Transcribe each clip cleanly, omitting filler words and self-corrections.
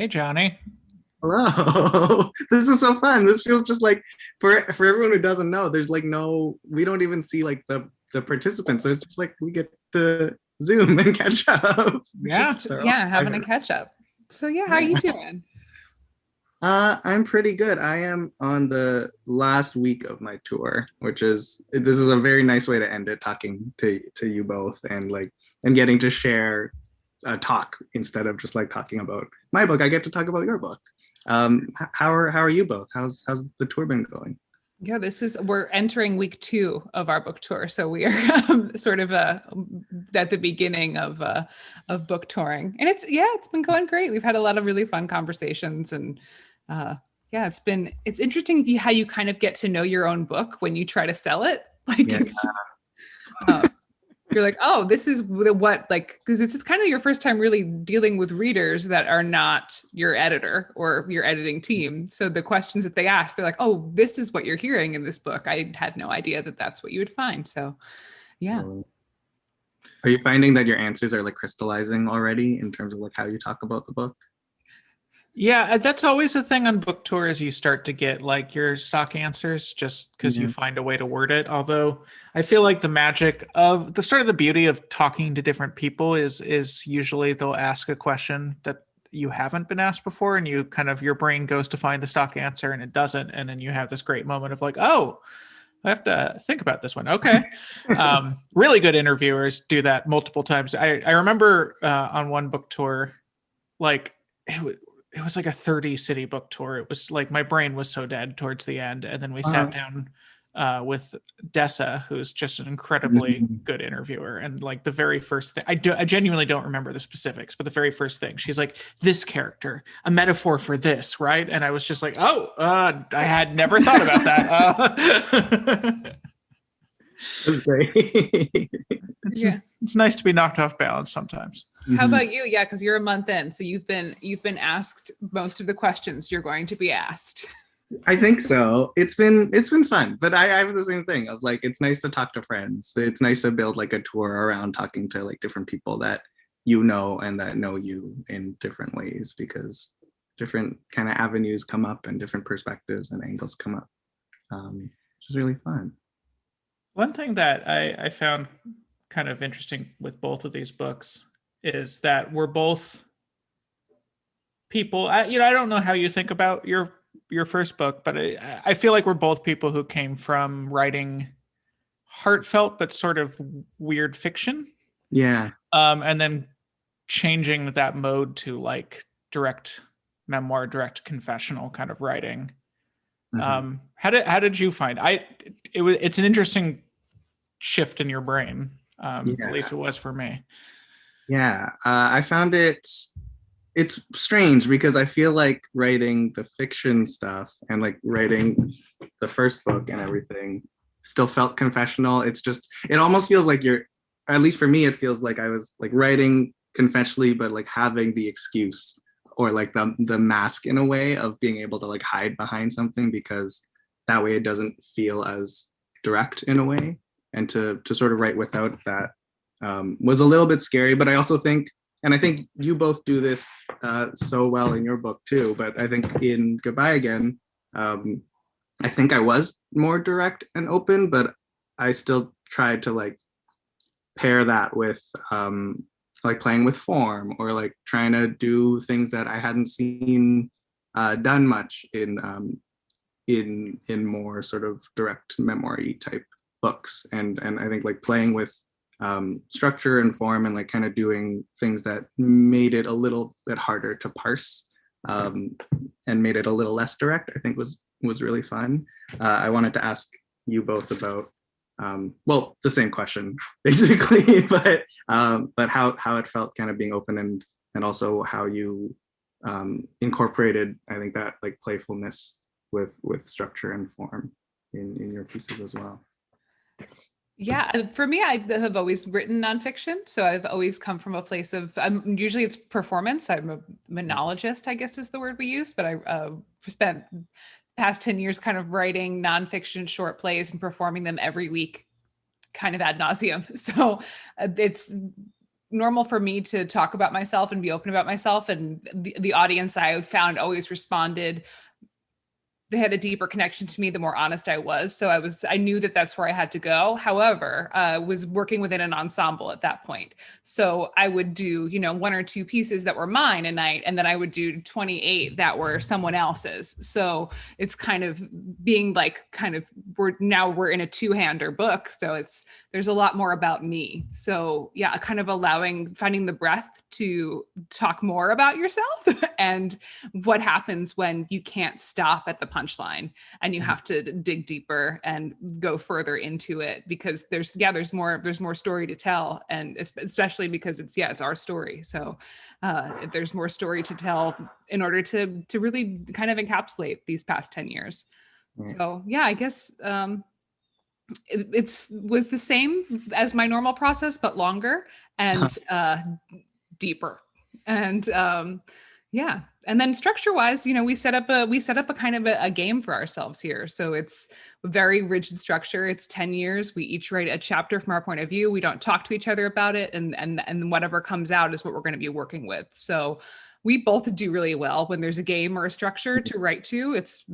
Hey, Johnny. Hello. This is so fun. This feels just like for everyone who doesn't know, there's like no we don't even see like the participants. So it's just like we get to Zoom and catch up. Yeah. Just So yeah, having a I, catch up. So yeah, how you yeah. doing? I'm pretty good. I am on the last week of my tour, which is this is a very nice way to end it, talking to you both and like and getting to share a talk instead of just like talking about my book. I get to talk about your book. How are you both? How's the tour been going? Yeah, we're entering week 2 of our book tour, so we are sort of at the beginning of book touring, and it's been going great. We've had a lot of really fun conversations, and uh, yeah, it's interesting how you kind of get to know your own book when you try to sell it. Like Yeah. uh, you're like, oh, this is what, like, because it's kind of your first time really dealing with readers that are not your editor or your editing team. So the questions that they ask, they're like, oh, this is what you're hearing in this book. I had no idea that that's what you would find. So yeah. Are you finding that your answers are like crystallizing already in terms of like how you talk about the book? Yeah, that's always a thing on book tours. You start to get like your stock answers just because you Yeah. find a way to word it. Although I feel like the magic of the sort of the beauty of talking to different people is usually they'll ask a question that you haven't been asked before, and you kind of your brain goes to find the stock answer and it doesn't, and then you have this great moment of like, oh, I have to think about this one. Okay. Really good interviewers do that multiple times. I remember on one book tour, like it was like a 30 city book tour. It was like my brain was so dead towards the end. And then we sat Uh, down with Dessa, who's just an incredibly mhm. good interviewer. And like the very first thing, I genuinely don't remember the specifics, but the very first thing, she's like, this character, a metaphor for this, right? And I was just like, oh, I had never thought about that. That's great. it's Yeah. it's nice to be knocked off balance sometimes. How Mhm. about you? Yeah, because you're a month in, so you've been asked most of the questions you're going to be asked. I think so. It's been fun, but I have the same thing of like it's nice to talk to friends. It's nice to build like a tour around talking to like different people that you know and that know you in different ways because different kind of avenues come up and different perspectives and angles come up, which is really fun. One thing that I found kind of interesting with both of these books is that we're both people. I don't know how you think about your first book, but I feel like we're both people who came from writing heartfelt but sort of weird fiction, Yeah. and then changing that mode to like direct memoir, direct confessional kind of writing. Mhm. How did you find it's an interesting shift in your brain. At Yeah. least it was for me. Yeah. I found it's strange because I feel like writing the fiction stuff and like writing the first book and everything still felt confessional. It's just it almost feels like you're at least for me it feels like I was like writing confessionally but like having the excuse or like the mask in a way of being able to like hide behind something because that way it doesn't feel as direct in a way and to sort of write without that was a little bit scary, but I also think and I think you both do this so well in your book too. But I think in Goodbye Again, um, I think I was more direct and open, but I still tried to like pair that with like playing with form or like trying to do things that I hadn't seen done much in more sort of direct memoir-y type books. And I think like playing with structure and form and like kind of doing things that made it a little bit harder to parse um, and made it a little less direct, I think was really fun. I wanted to ask you both about well, the same question basically, but how it felt kind of being open and also how you incorporated, I think that like playfulness with structure and form in your pieces as well. Yeah, for me, I have always written nonfiction, so I've always come from a place of usually it's performance. I'm a monologist, I guess is the word we use, but I spent the past 10 years kind of writing nonfiction short plays and performing them every week, kind of ad nauseum. So it's normal for me to talk about myself and be open about myself, and the audience I found always responded. They had a deeper connection to me the more honest I was. So I knew that that's where I had to go. However, was working within an ensemble at that point. So I would do, one or two pieces that were mine a night, and then I would do 28 that were someone else's. So it's kind of being like, we're in a two-hander book. So there's a lot more about me. So yeah, kind of finding the breath to talk more about yourself and what happens when you can't stop at the punchline and you have to dig deeper and go further into it, because there's more story to tell, and especially because it's our story. So there's more story to tell in order to really kind of encapsulate these past 10 years. So yeah, I guess it was the same as my normal process, but longer and deeper. And yeah. And then structure wise, we set up a kind of a game for ourselves here. So it's a very rigid structure. It's 10 years. We each write a chapter from our point of view. We don't talk to each other about it. And whatever comes out is what we're going to be working with. So we both do really well when there's a game or a structure to write to. It's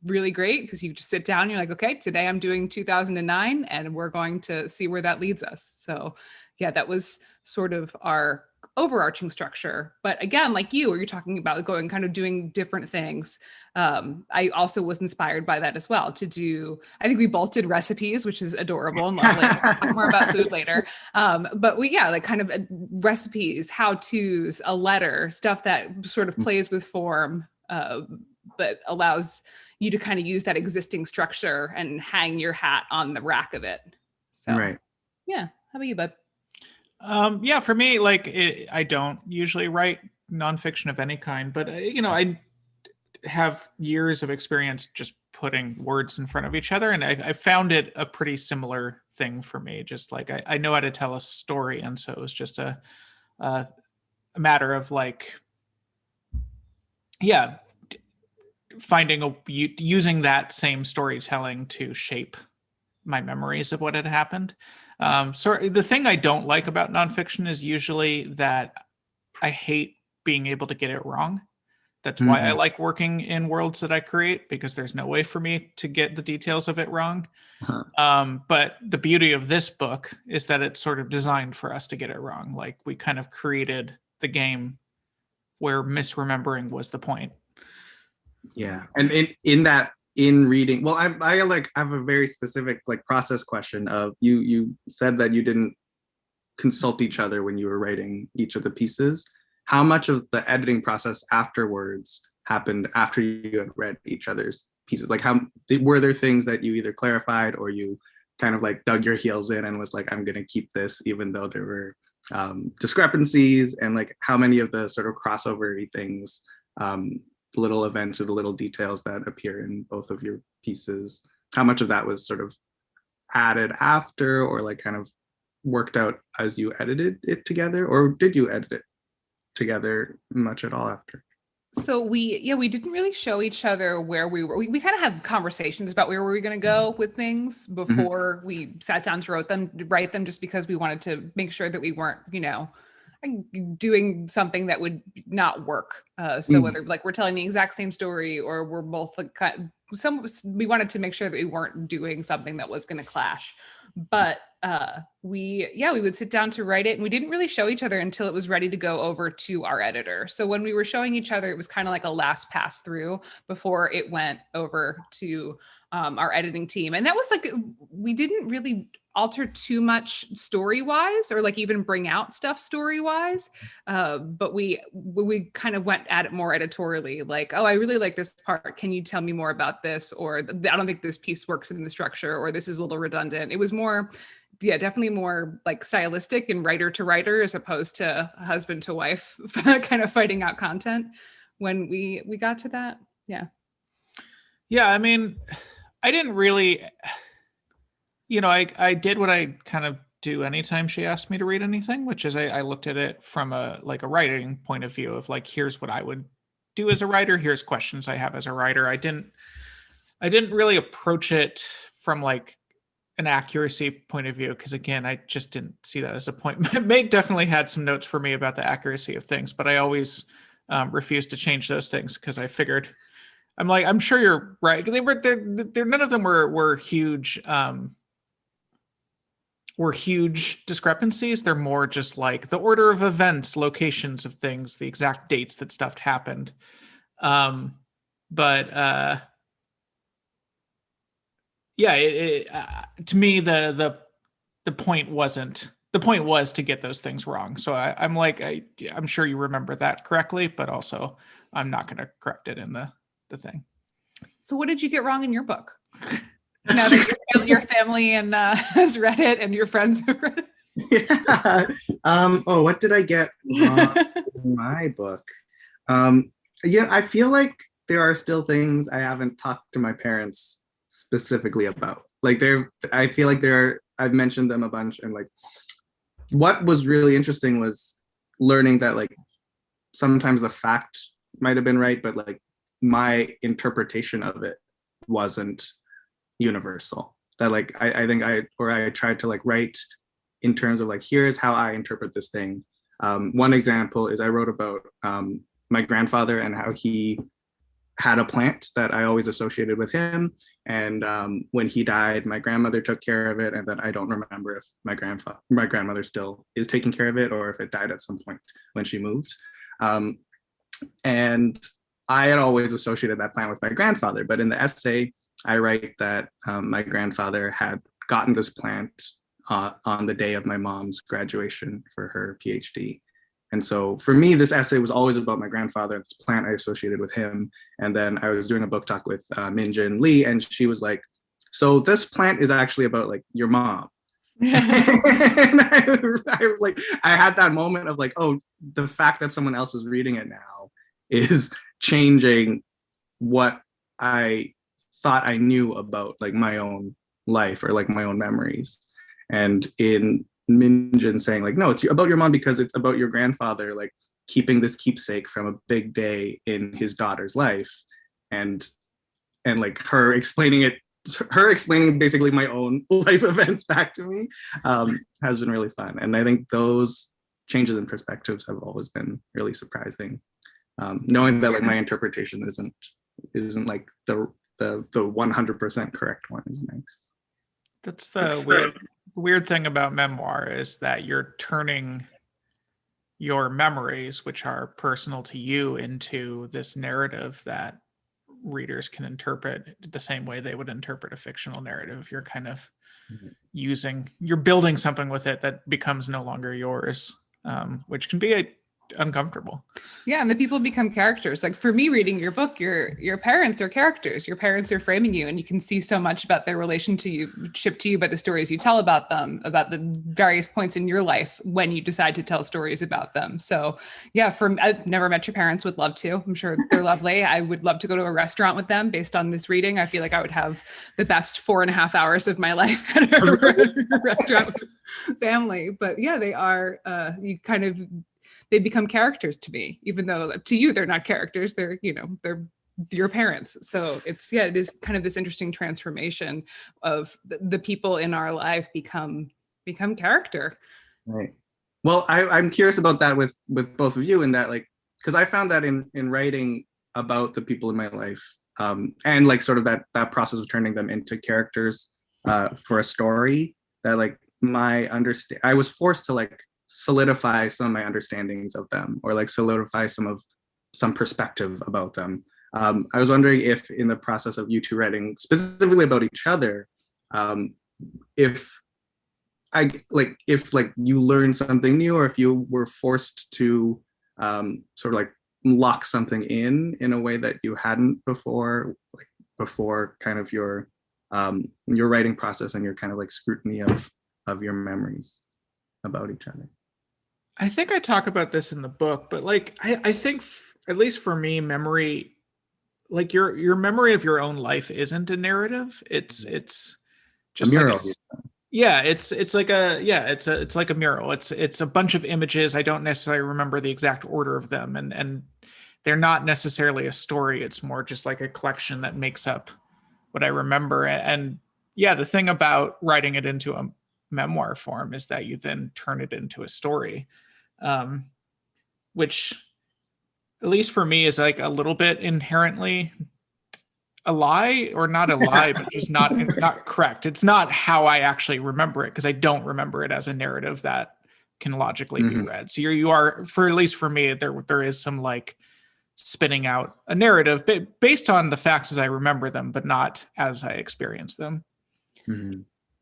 really great because you just sit down and you're like, okay, today I'm doing 2009 and we're going to see where that leads us. So yeah, that was sort of our overarching structure. But again, like you're talking about doing different things. I also was inspired by that as well I think we both did recipes, which is adorable and lovely. We'll talk more about food later. But recipes, how-tos, a letter, stuff that sort of plays with form, but allows you to kind of use that existing structure and hang your hat on the rack of it. So, right. Yeah. How about you, bud? Yeah, for me, I don't usually write nonfiction of any kind, but I have years of experience just putting words in front of each other, and I found it a pretty similar thing for me. Just like I know how to tell a story, and so it was just a matter of using that same storytelling to shape my memories of what had happened. So the thing I don't like about nonfiction is usually that I hate being able to get it wrong. That's why I like working in worlds that I create, because there's no way for me to get the details of it wrong. But the beauty of this book is that it's sort of designed for us to get it wrong. Like, we kind of created the game where misremembering was the point. Yeah. And in reading, well, I have a very specific process question of you said that you didn't consult each other when you were writing each of the pieces. How much of the editing process afterwards happened after you had read each other's pieces? Were there things that you either clarified or you kind of dug your heels in and was like, I'm going to keep this even though there were discrepancies, and how many of the sort of crossover-y things, the little events or the little details that appear in both of your pieces, how much of that was sort of added after, or kind of worked out as you edited it together, or did you edit it together much at all after? So we didn't really show each other where we were. We kind of had conversations about where we were going to go with things before we sat down to write them, just because we wanted to make sure that we weren't, doing something that would not work. So whether we're telling the exact same story or we're both we wanted to make sure that we weren't doing something that was going to clash. But we would sit down to write it, and we didn't really show each other until it was ready to go over to our editor. So when we were showing each other, it was kind of like a last pass through before it went over to our editing team. And that was we didn't really alter too much story-wise, or even bring out stuff story-wise, but we kind of went at it more editorially, oh, I really like this part, can you tell me more about this, or I don't think this piece works in the structure, or this is a little redundant. It was more, definitely more stylistic and writer to writer, as opposed to husband to wife kind of fighting out content when we got to that. I mean, I didn't really, I did what I kind of do anytime she asked me to read anything, which is I looked at it from a writing point of view of here's what I would do as a writer, here's questions I have as a writer. I didn't really approach it from an accuracy point of view, because again, I just didn't see that as a point. Meg definitely had some notes for me about the accuracy of things, but I always refused to change those things because I figured, I'm like, I'm sure you're right. They're none of them were huge discrepancies. They're more just like the order of events, locations of things, the exact dates that stuff happened. But yeah, to me, the point wasn't, the point was to get those things wrong. So I'm like, I'm sure you remember that correctly, but also I'm not going to correct it in the thing. So what did you get wrong in your book? Now that your family and has read it and your friends have read it. Yeah. What did I get wrong in my book? Yeah, I feel like there are still things I haven't talked to my parents specifically about. Like I feel like I've mentioned them a bunch, and like what was really interesting was learning that like sometimes the fact might have been right, but like my interpretation of it wasn't universal. That like I think I tried to like write in terms of like, here's how I interpret this thing. One example is I wrote about my grandfather and how he had a plant that I always associated with him. And when he died, my grandmother took care of it. And then I don't remember if my grandmother still is taking care of it or if it died at some point when she moved. And I had always associated that plant with my grandfather. But in the essay, I write that my grandfather had gotten this plant on the day of my mom's graduation for her PhD. And so for me, this essay was always about my grandfather, this plant I associated with him. And then I was doing a book talk with Minjin Lee, and she was like, so this plant is actually about like your mom. And I had that moment of like, oh, the fact that someone else is reading it now is changing what I thought I knew about like my own life or like my own memories. And in Minjin saying like, no, it's about your mom because it's about your grandfather like keeping this keepsake from a big day in his daughter's life, and like her explaining basically my own life events back to me has been really fun. And I think those changes in perspectives have always been really surprising. Knowing that like my interpretation isn't like the 100% correct one is nice. That's the weird thing about Memoir, is that you're turning your memories, which are personal to you, into this narrative that readers can interpret the same way they would interpret a fictional narrative. You're kind of you're building something with it that becomes no longer yours, which can be uncomfortable. Yeah, and the people become characters. Like for me, reading your book, your parents are characters. Your parents are framing you, and you can see so much about their relationship to you by the stories you tell about them, about the various points in your life when you decide to tell stories about them. So yeah, I've never met your parents, would love to. I'm sure they're lovely. I would love to go to a restaurant with them based on this reading. I feel like I would have the best 4.5 hours of my life at a restaurant with family. But yeah, they are, they become characters to me, even though to you, they're not characters. They're your parents. So it is kind of this interesting transformation of the people in our life become character. Right. Well, I'm curious about that with both of you, in that like, because I found that in writing about the people in my life, and like sort of that process of turning them into characters for a story, that like I was forced to like solidify some of my understandings of them, or like solidify some perspective about them. I was wondering if in the process of you two writing specifically about each other, if you learned something new, or if you were forced to sort of like lock something in a way that you hadn't before, like before kind of your writing process and your kind of like scrutiny of your memories about each other. I think I talk about this in the book, but like I think at least for me, memory, like your memory of your own life isn't a narrative. It's just a mural. It's like a mural. It's a bunch of images. I don't necessarily remember the exact order of them, and they're not necessarily a story. It's more just like a collection that makes up what I remember. And Yeah, the thing about writing it into a memoir form is that you then turn it into a story, which, at least for me, is like a little bit inherently a lie, or not a lie, but just not correct. It's not how I actually remember it, because I don't remember it as a narrative that can logically be read. So you are, for at least for me, there is some like spinning out a narrative based on the facts as I remember them, but not as I experience them.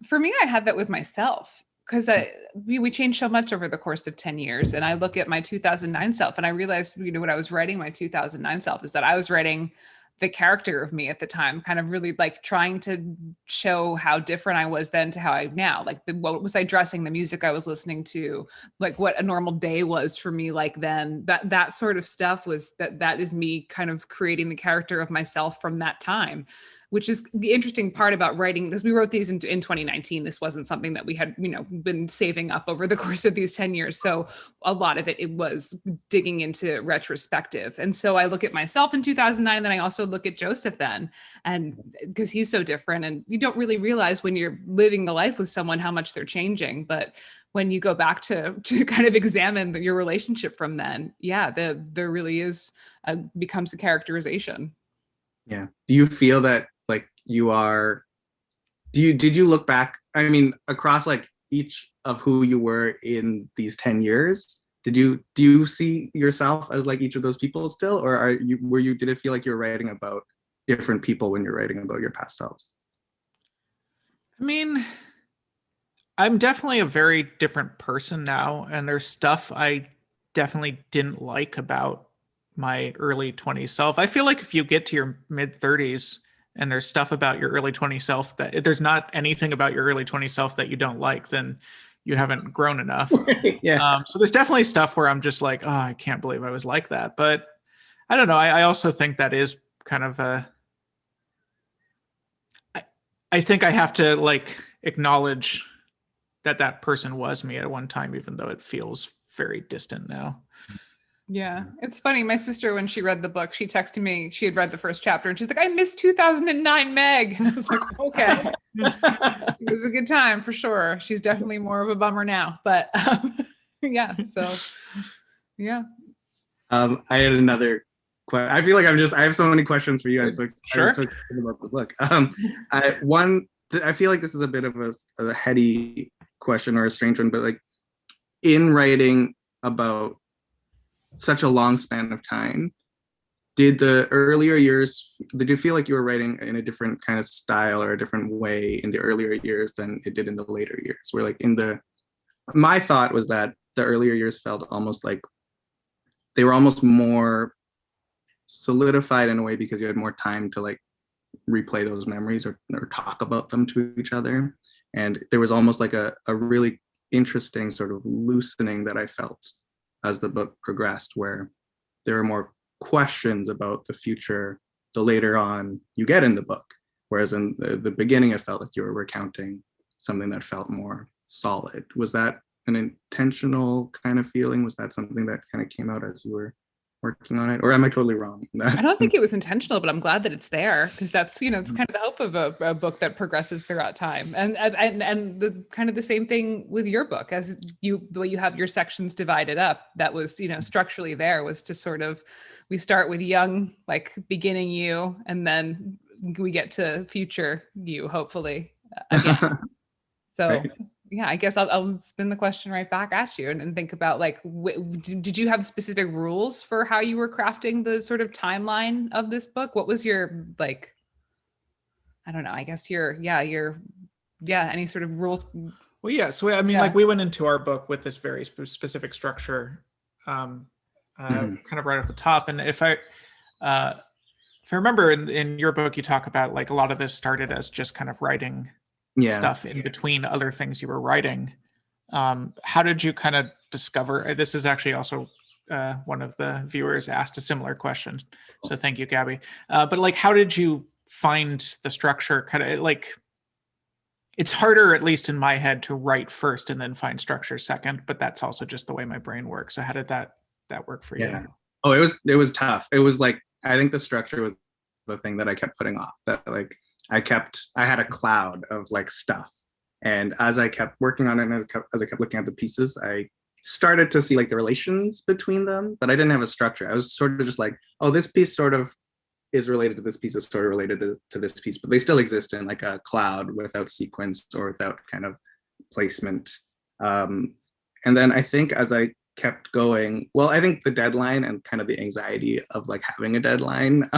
For me, I had that with myself, because we changed so much over the course of 10 years. And I look at my 2009 self and I realized, when I was writing my 2009 self, is that I was writing the character of me at the time, kind of really like trying to show how different I was then to how I am now. Like, what was I dressing, the music I was listening to, like what a normal day was for me, like then that sort of stuff was that is me kind of creating the character of myself from that time, which is the interesting part about writing, because we wrote these in 2019. This wasn't something that we had, been saving up over the course of these 10 years. So a lot of it was digging into retrospective. And so I look at myself in 2009, and then I also look at Joseph then, and because he's so different, and you don't really realize when you're living a life with someone how much they're changing. But when you go back to kind of examine your relationship from then, there really is becomes a characterization. Yeah. Do you feel that like did you look back, I mean, across like each of who you were in these 10 years, do you see yourself as like each of those people still, or did it feel like you were writing about different people when you're writing about your past selves? I mean, I'm definitely a very different person now, and there's stuff I definitely didn't like about my early 20s self. I feel like if you get to your mid 30s and there's stuff about your early 20s self that, if there's not anything about your early 20s self that you don't like, then you haven't grown enough. Yeah. So there's definitely stuff where I'm just like, oh, I can't believe I was like that. But I don't know. I also think that is kind of I think I have to like acknowledge that person was me at one time, even though it feels very distant now. Yeah, it's funny. My sister, when she read the book, she texted me. She had read the first chapter, and she's like, "I missed 2009, Meg." And I was like, "Okay, it was a good time for sure." She's definitely more of a bummer now, but yeah. So, yeah. I had another question. I feel like I have so many questions for you. I'm so Sure. excited about the book. I feel like this is a bit of a heady question or a strange one, but like in writing about such a long span of time, did you feel like you were writing in a different kind of style or a different way in the earlier years than it did in the later years? Where like my thought was that the earlier years felt almost like they were almost more solidified in a way because you had more time to like replay those memories or talk about them to each other. And there was almost like a really interesting sort of loosening that I felt as the book progressed, where there were more questions about the future the later on you get in the book. Whereas in the beginning, it felt like you were recounting something that felt more solid. Was that an intentional kind of feeling? Was that something that kind of came out as you were working on it, or am I totally wrong in that? I don't think it was intentional, but I'm glad that it's there, because that's, it's kind of the hope of a book that progresses throughout time. And the kind of the same thing with your book, as the way you have your sections divided up, that was, structurally there, was to sort of, we start with young, like beginning you, and then we get to future you, hopefully, again. So right. Yeah, I guess I'll spin the question right back at you and think about like, did you have specific rules for how you were crafting the sort of timeline of this book? What was your, like, I don't know, I guess any sort of rules? Well, yeah. So I mean, like we went into our book with this very specific structure, kind of right off the top. And if I remember in your book, you talk about like a lot of this started as just kind of writing stuff in between other things you were writing. How did you kind of discover, this is actually also one of the viewers asked a similar question, so thank you, Gabby. But like, how did you find the structure? Kind of like, it's harder, at least in my head, to write first and then find structure second, but that's also just the way my brain works. So how did that work for you? Oh, it was tough. It was like, I think the structure was the thing that I kept putting off, that like I had a cloud of like stuff. And as I kept working on it, and as I kept looking at the pieces, I started to see like the relations between them, but I didn't have a structure. I was sort of just like, oh, this piece sort of is related to this piece, is sort of related to this piece, but they still exist in like a cloud without sequence or without kind of placement. And then I think as I kept going, well, I think the deadline and kind of the anxiety of like having a deadline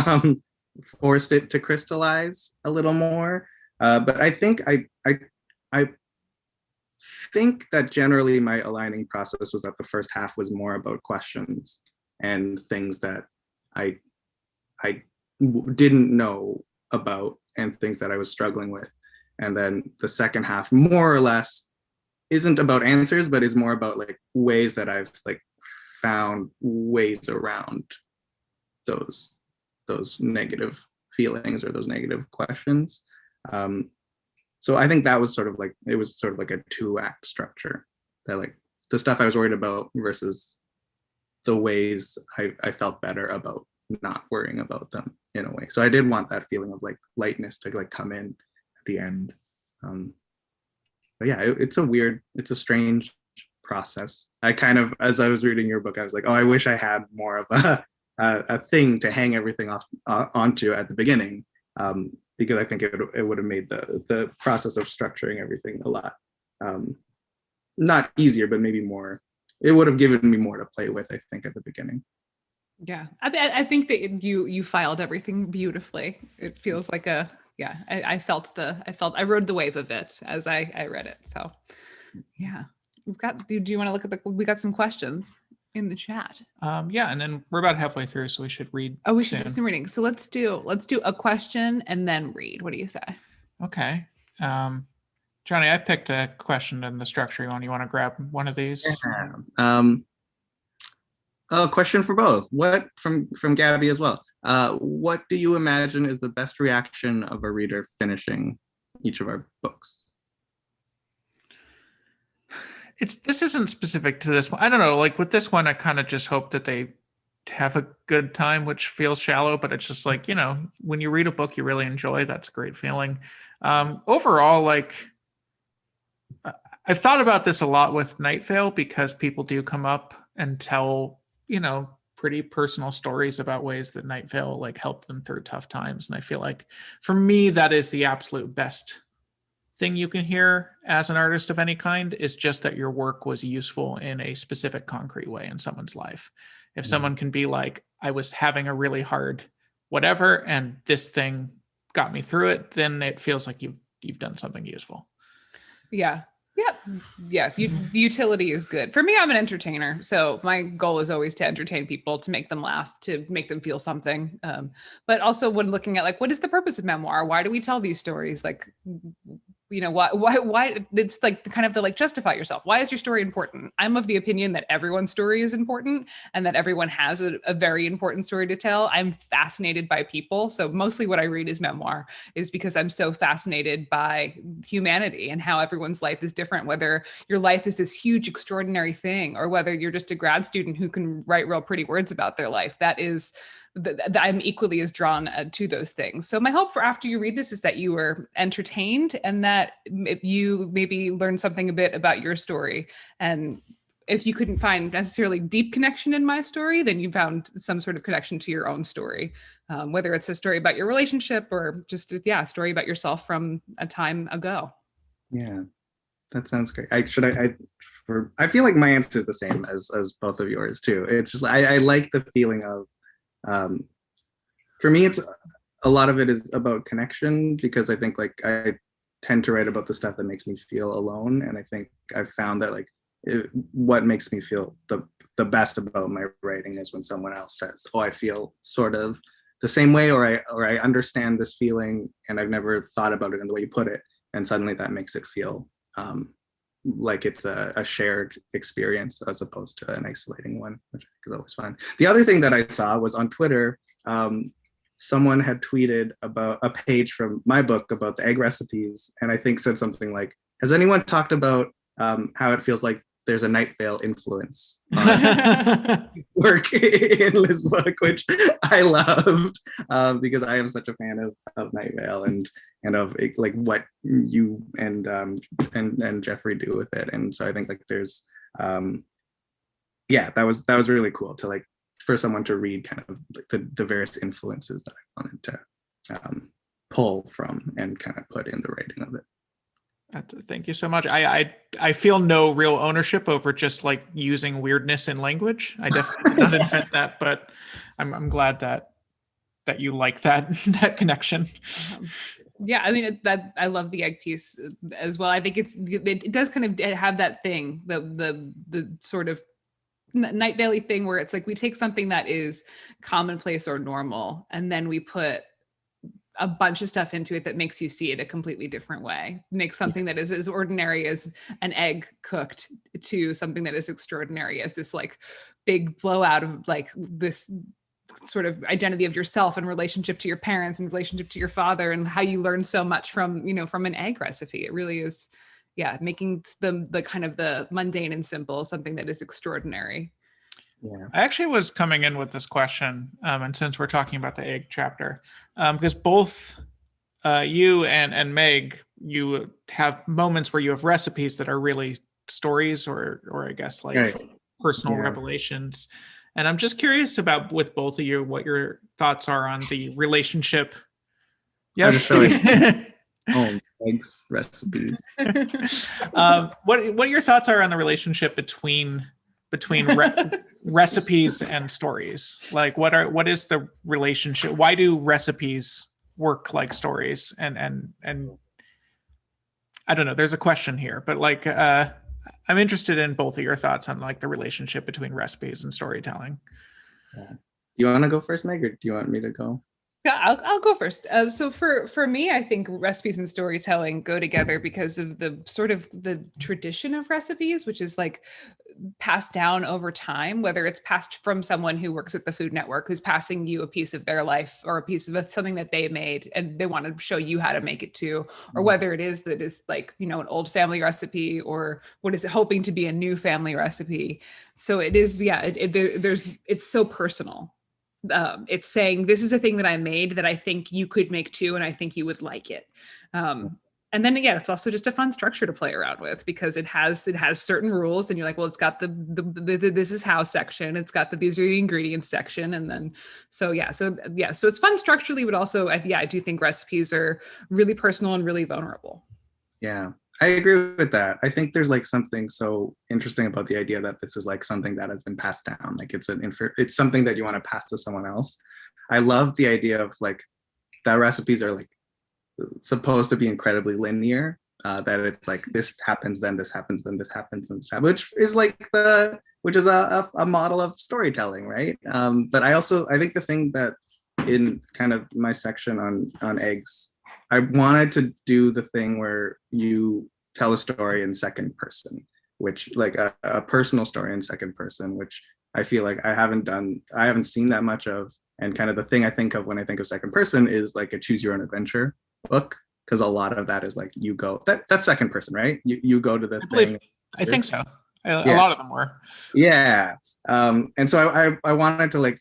forced it to crystallize a little more. But I think I think that generally my aligning process was that the first half was more about questions and things that I didn't know about and things that I was struggling with. And then the second half, more or less, isn't about answers, but is more about like ways that I've like found ways around those negative feelings or those negative questions. So I think that was sort of like, it was sort of like a 2-act structure, that like the stuff I was worried about versus the ways I felt better about not worrying about them in a way. So I did want that feeling of like lightness to like come in at the end. But yeah, it's a strange process. I kind of, as I was reading your book, I was like, oh, I wish I had more of a thing to hang everything onto at the beginning, because I think it would have made the process of structuring everything a lot, not easier, but maybe more. It would have given me more to play with, I think, at the beginning. Yeah, I think that you filed everything beautifully. It feels like I rode the wave of it as I read it. So yeah, do you want to look at we got some questions in the chat. Yeah, and then we're about halfway through, so we should read. Oh, we should do some reading. So let's do a question and then read. What do you say? Okay. Jonny, I picked a question in the structure one. You want to grab one of these? Yeah. A question for both. What from Gabby as well. What do you imagine is the best reaction of a reader finishing each of our books? This isn't specific to this one. I don't know. Like with this one, I kind of just hope that they have a good time, which feels shallow, but it's just like, when you read a book you really enjoy, that's a great feeling. Overall, like I've thought about this a lot with Night Vale, because people do come up and tell, pretty personal stories about ways that Night Vale like helped them through tough times. And I feel like for me, that is the absolute best thing you can hear as an artist of any kind, is just that your work was useful in a specific concrete way in someone's life. If someone can be like, I was having a really hard whatever, and this thing got me through it, then it feels like you've done something useful. Yeah. Yeah. The utility is good. For me, I'm an entertainer. So my goal is always to entertain people, to make them laugh, to make them feel something. But also when looking at like, what is the purpose of memoir? Why do we tell these stories? Like, why it's like kind of the like justify yourself. Why is your story important? I'm of the opinion that everyone's story is important and that everyone has a very important story to tell. I'm fascinated by people. So mostly what I read is memoir, is because I'm so fascinated by humanity and how everyone's life is different, whether your life is this huge, extraordinary thing, or whether you're just a grad student who can write real pretty words about their life. That is I'm equally as drawn to those things. So my hope for after you read this is that you were entertained and that you maybe learned something a bit about your story. And if you couldn't find necessarily deep connection in my story, then you found some sort of connection to your own story, whether it's a story about your relationship or just a story about yourself from a time ago. Yeah, that sounds great. I feel like my answer is the same as both of yours too. It's just I like the feeling of, for me, it's a lot of it is about connection, because I think like I tend to write about the stuff that makes me feel alone, and I think I've found that like what makes me feel the best about my writing is when someone else says, oh, I feel sort of the same way, or I understand this feeling and I've never thought about it in the way you put it, and suddenly that makes it feel like it's a shared experience as opposed to an isolating one, which I think is always fun. The other thing that I saw was on Twitter, someone had tweeted about a page from my book about the egg recipes, and I think said something like, has anyone talked about how it feels like there's a Night Vale influence on work in this book, which I loved, because I am such a fan of Night Vale and of like what you and Jeffrey do with it. And so I think like there's that was really cool to like for someone to read kind of like the various influences that I wanted to pull from and kind of put in the writing of it. Thank you so much. I feel no real ownership over just like using weirdness in language. I definitely did not invent that, but I'm glad that you like that connection. Yeah, I mean that I love the egg piece as well. I think it does kind of have that thing, the sort of Night Vale thing where it's like we take something that is commonplace or normal, and then we put a bunch of stuff into it that makes you see it a completely different way. Make something that is as ordinary as an egg cooked to something that is extraordinary as this like big blowout of like this sort of identity of yourself and relationship to your parents and relationship to your father and how you learn so much from an egg recipe. It really is, making the kind of the mundane and simple something that is extraordinary. Yeah. I actually was coming in with this question, and since we're talking about the egg chapter, because both you and Meg, you have moments where you have recipes that are really stories or I guess like personal revelations. And I'm just curious about with both of you what your thoughts are on the relationship. Yeah, showing eggs recipes. What your thoughts are on the relationship between recipes and stories? Like what is the relationship? Why do recipes work like stories? And I don't know, there's a question here, but like I'm interested in both of your thoughts on like the relationship between recipes and storytelling. Do you want to go first, Meg, or do you want me to go? Yeah, I'll go first. So for me, I think recipes and storytelling go together because of the sort of the tradition of recipes, which is like passed down over time, whether it's passed from someone who works at the Food Network, who's passing you a piece of their life or a piece of something that they made and they want to show you how to make it too, or whether it is that is like, an old family recipe or what is it hoping to be a new family recipe. So it is, it's so personal. It's saying this is a thing that I made that I think you could make too, and I think you would like it. And then again, it's also just a fun structure to play around with because it has certain rules, and you're like, well, it's got the this is how section, it's got these are the ingredients section, and then so it's fun structurally, but also I do think recipes are really personal and really vulnerable. Yeah. I agree with that. I think there's like something so interesting about the idea that this is like something that has been passed down. Like it's something that you want to pass to someone else. I love the idea of like that recipes are like supposed to be incredibly linear. That it's like this happens, then this happens, then this happens, then this happens, which is a model of storytelling, right? But I think the thing that in kind of my section on eggs, I wanted to do the thing where you tell a story in second person, which like a personal story in second person, which I feel like I haven't seen that much of. And kind of the thing I think of when I think of second person is like a choose your own adventure book, because a lot of that is like you go, that's second person, right? You go to the thing. I think so. A lot of them were. Yeah. And so I wanted to like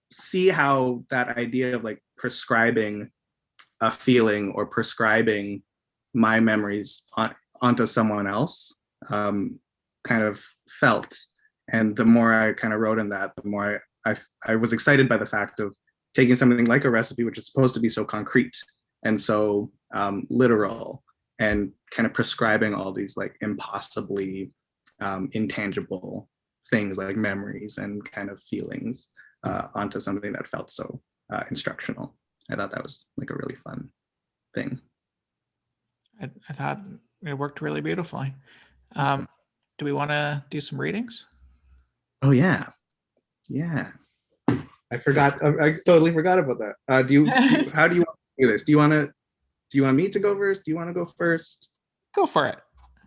see how that idea of like prescribing a feeling or prescribing my memories onto someone else kind of felt. And the more I kind of wrote in that, the more I was excited by the fact of taking something like a recipe, which is supposed to be so concrete and so literal, and kind of prescribing all these like impossibly intangible things like memories and kind of feelings onto something that felt so instructional. I thought that was like a really fun thing. I thought it worked really beautifully. Do we want to do some readings? Oh yeah. I forgot. I totally forgot about that. How do you want to do this? Do you want me to go first? Do you want to go first? Go for it.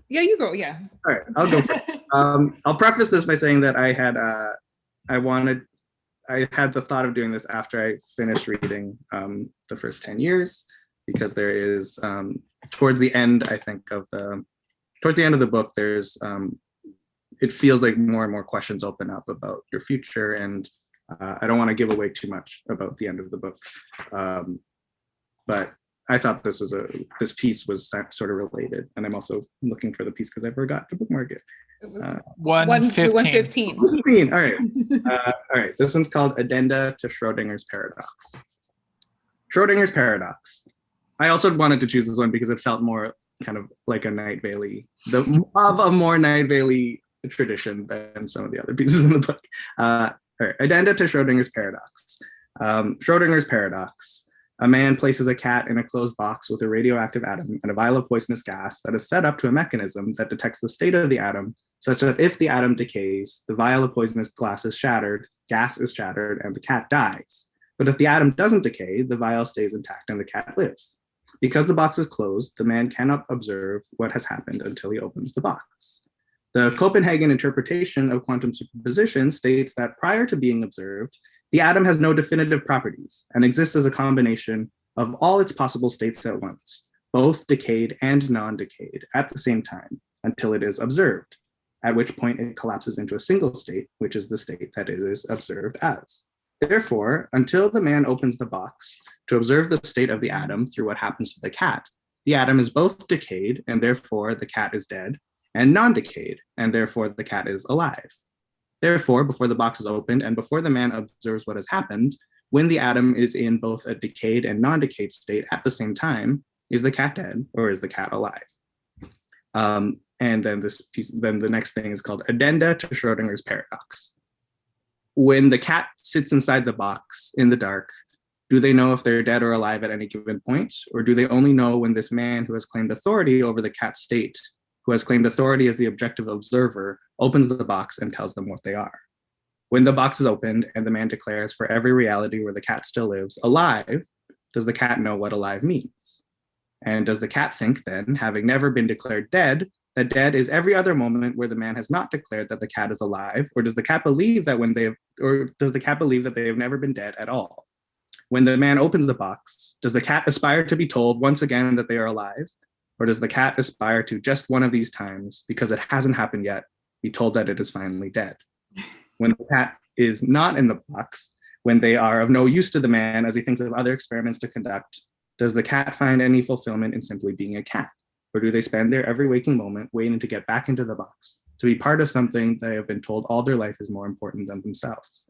Yeah, you go. Yeah. All right, I'll go first. I'll preface this by saying that I had the thought of doing this after I finished reading the first 10 years, because there is towards the end of the book, there's it feels like more and more questions open up about your future, and I don't want to give away too much about the end of the book, but I thought this piece was sort of related, and I'm also looking for the piece because I forgot to bookmark it. It was 115. 115. All right. All right. This one's called Addenda to Schrodinger's Paradox. Schrodinger's Paradox. I also wanted to choose this one because it felt more kind of like a Night Vale, of a more Night Vale tradition than some of the other pieces in the book. All right. Addenda to Schrodinger's Paradox. Schrodinger's Paradox. A man places a cat in a closed box with a radioactive atom and a vial of poisonous gas that is set up to a mechanism that detects the state of the atom, such that if the atom decays, the vial of poisonous gas is shattered, and the cat dies. But if the atom doesn't decay, the vial stays intact and the cat lives. Because the box is closed, the man cannot observe what has happened until he opens the box. The Copenhagen interpretation of quantum superposition states that prior to being observed, the atom has no definitive properties and exists as a combination of all its possible states at once, both decayed and non-decayed at the same time, until it is observed, at which point it collapses into a single state, which is the state that it is observed as. Therefore, until the man opens the box to observe the state of the atom through what happens to the cat, the atom is both decayed, and therefore the cat is dead, and non-decayed, and therefore the cat is alive. Therefore, before the box is opened and before the man observes what has happened, when the atom is in both a decayed and non-decayed state at the same time, is the cat dead or is the cat alive? And then then the next thing is called Addenda to Schrodinger's Paradox. When the cat sits inside the box in the dark, do they know if they're dead or alive at any given point? Or do they only know when this man who has claimed authority over the cat's state, who has claimed authority as the objective observer, opens the box and tells them what they are? When the box is opened and the man declares for every reality where the cat still lives, alive, does the cat know what alive means? And does the cat think then, having never been declared dead, that dead is every other moment where the man has not declared that the cat is alive? Or does the cat believe that they have never been dead at all? When the man opens the box, does the cat aspire to be told once again that they are alive? Or does the cat aspire to just one of these times, because it hasn't happened yet, be told that it is finally dead? When the cat is not in the box, when they are of no use to the man as he thinks of other experiments to conduct, does the cat find any fulfillment in simply being a cat? Or do they spend their every waking moment waiting to get back into the box, to be part of something they have been told all their life is more important than themselves?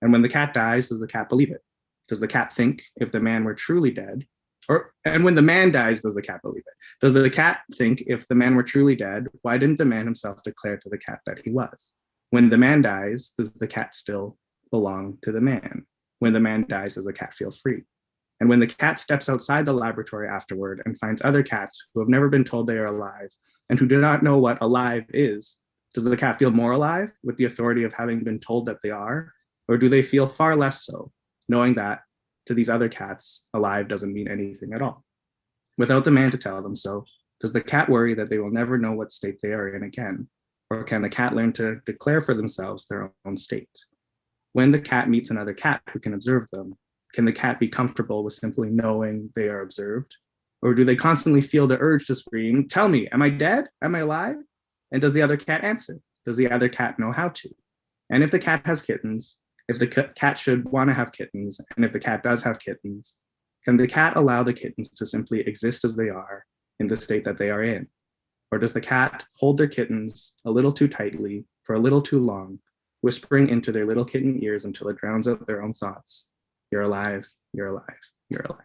And when the cat dies, does the cat believe it? Does the cat think if the man were truly dead? And when the man dies, does the cat believe it? Does the cat think if the man were truly dead, why didn't the man himself declare to the cat that he was? When the man dies, does the cat still belong to the man? When the man dies, does the cat feel free? And when the cat steps outside the laboratory afterward and finds other cats who have never been told they are alive and who do not know what alive is, does the cat feel more alive with the authority of having been told that they are? Or do they feel far less so, knowing that to these other cats, alive doesn't mean anything at all? Without the man to tell them so, does the cat worry that they will never know what state they are in again? Or can the cat learn to declare for themselves their own state? When the cat meets another cat who can observe them, can the cat be comfortable with simply knowing they are observed? Or do they constantly feel the urge to scream, "Tell me, am I dead? Am I alive?" And does the other cat answer? Does the other cat know how to? And if the cat has kittens, if the cat should want to have kittens, and if the cat does have kittens, can the cat allow the kittens to simply exist as they are in the state that they are in? Or does the cat hold their kittens a little too tightly for a little too long, whispering into their little kitten ears until it drowns out their own thoughts? You're alive, you're alive, you're alive.